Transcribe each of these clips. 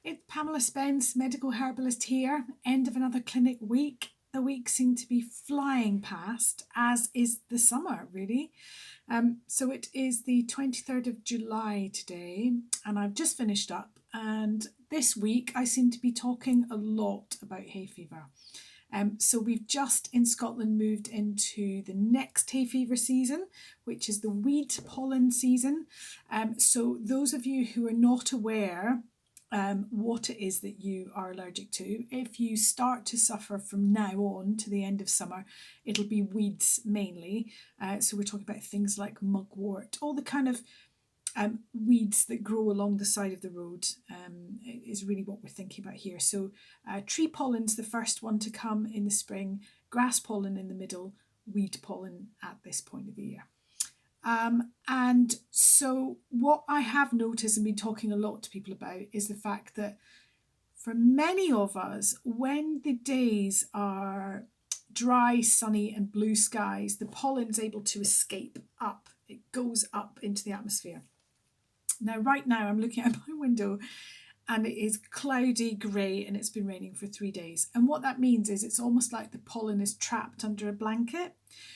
it's Pamela Spence, medical herbalist here. End of another clinic week. The weeks seem to be flying past, as is the summer, really. So it is the 23rd of July today, and I've just finished up. And this week I seem to be talking a lot about hay fever. So we've just in Scotland moved into the next hay fever season, which is the weed pollen season. So those of you who are not aware what it is that you are allergic to, if you start to suffer from now on to the end of summer, it'll be weeds mainly. So we're talking about things like mugwort, all the kind of weeds that grow along the side of the road is really what we're thinking about here. So tree pollen's the first one to come in the spring, grass pollen in the middle, weed pollen at this point of the year. And so what I have noticed and been talking a lot to people about is the fact that for many of us, when the days are dry, sunny and blue skies, the pollen's able to escape up. It goes up into the atmosphere. Now, right now, I'm looking out my window and it is cloudy, grey, and it's been raining for 3 days. And what that means is it's almost like the pollen is trapped under a blanket.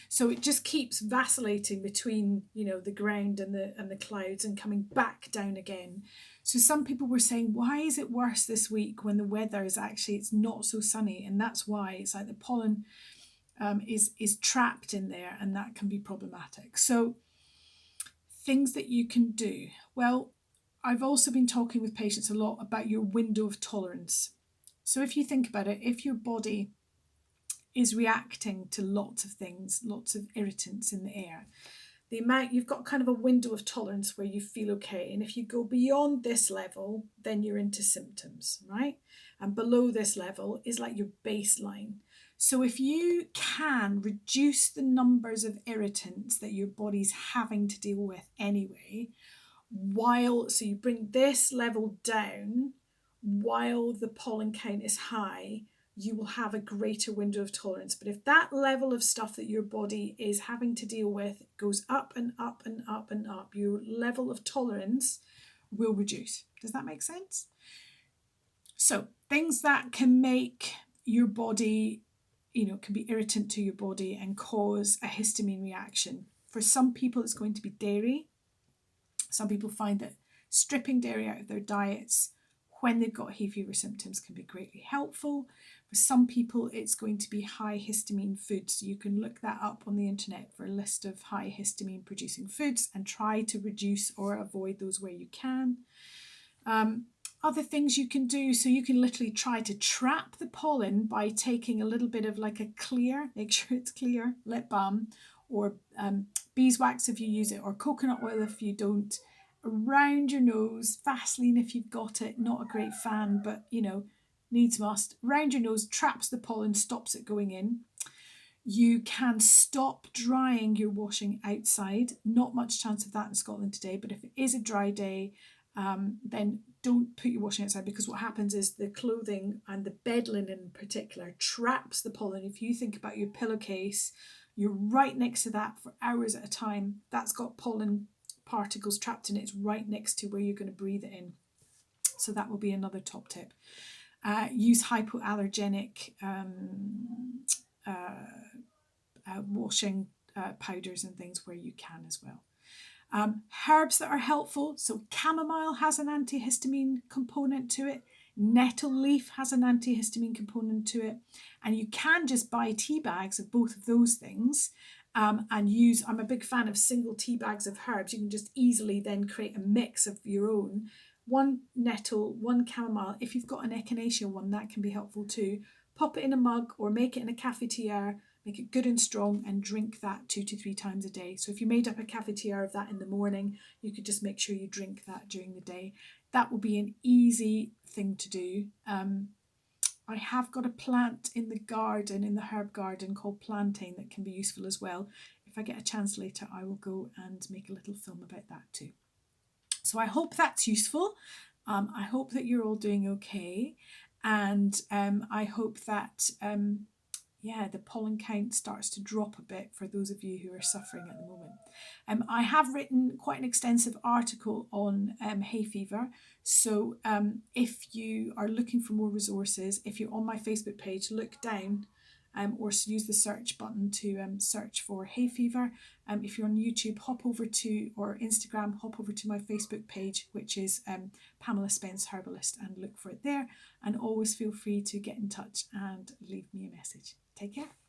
So it just keeps vacillating between, the ground and the clouds and coming back down again. So some people were saying, why is it worse this week when the weather is actually, it's not so sunny? And that's why it's like the pollen is trapped in there, and that can be problematic. So things that you can do. Well, I've also been talking with patients a lot about your window of tolerance. So if you think about it, if your body is reacting to lots of things, lots of irritants in the air, the amount you've got kind of a window of tolerance where you feel okay. And if you go beyond this level, then you're into symptoms, right? And below this level is like your baseline. So if you can reduce the numbers of irritants that your body's having to deal with anyway, so you bring this level down while the pollen count is high, you will have a greater window of tolerance. But if that level of stuff that your body is having to deal with goes up and up and up and up, your level of tolerance will reduce. Does that make sense? So things that can make your body, can be irritant to your body and cause a histamine reaction. For some people, it's going to be dairy. Some people find that stripping dairy out of their diets when they've got hay fever symptoms can be greatly helpful. For some people, it's going to be high histamine foods. You can look that up on the internet for a list of high histamine producing foods and try to reduce or avoid those where you can. Other things you can do, so you can literally try to trap the pollen by taking a little bit of like a clear, make sure it's clear, lip balm, or beeswax if you use it, or coconut oil if you don't, around your nose, Vaseline if you've got it, not a great fan, but needs must, around your nose, traps the pollen, stops it going in. You can stop drying your washing outside. Not much chance of that in Scotland today, but if it is a dry day, then don't put your washing outside, because what happens is the clothing and the bed linen in particular traps the pollen. If you think about your pillowcase, you're right next to that for hours at a time. That's got pollen particles trapped in it. It's right next to where you're going to breathe it in. So that will be another top tip. Use hypoallergenic washing powders and things where you can as well. Herbs that are helpful. So chamomile has an antihistamine component to it. Nettle leaf has an antihistamine component to it. And you can just buy tea bags of both of those things and use, I'm a big fan of single tea bags of herbs. You can just easily then create a mix of your own. One nettle, one chamomile. If you've got an echinacea one, that can be helpful too. Pop it in a mug or make it in a cafetiere. Make it good and strong and drink that 2 to 3 times a day. So if you made up a cafetiere of that in the morning, you could just make sure you drink that during the day. That will be an easy thing to do. I have got a plant in the garden, in the herb garden, called plantain that can be useful as well. If I get a chance later, I will go and make a little film about that too. So I hope that's useful. I hope that you're all doing okay. And I hope that the pollen count starts to drop a bit for those of you who are suffering at the moment. I have written quite an extensive article on hay fever. So if you are looking for more resources, if you're on my Facebook page, look down or use the search button to search for Hayfever. If you're on YouTube, hop over to, or Instagram, hop over to my Facebook page, which is Pamela Spence Herbalist, and look for it there. And always feel free to get in touch and leave me a message. Take care.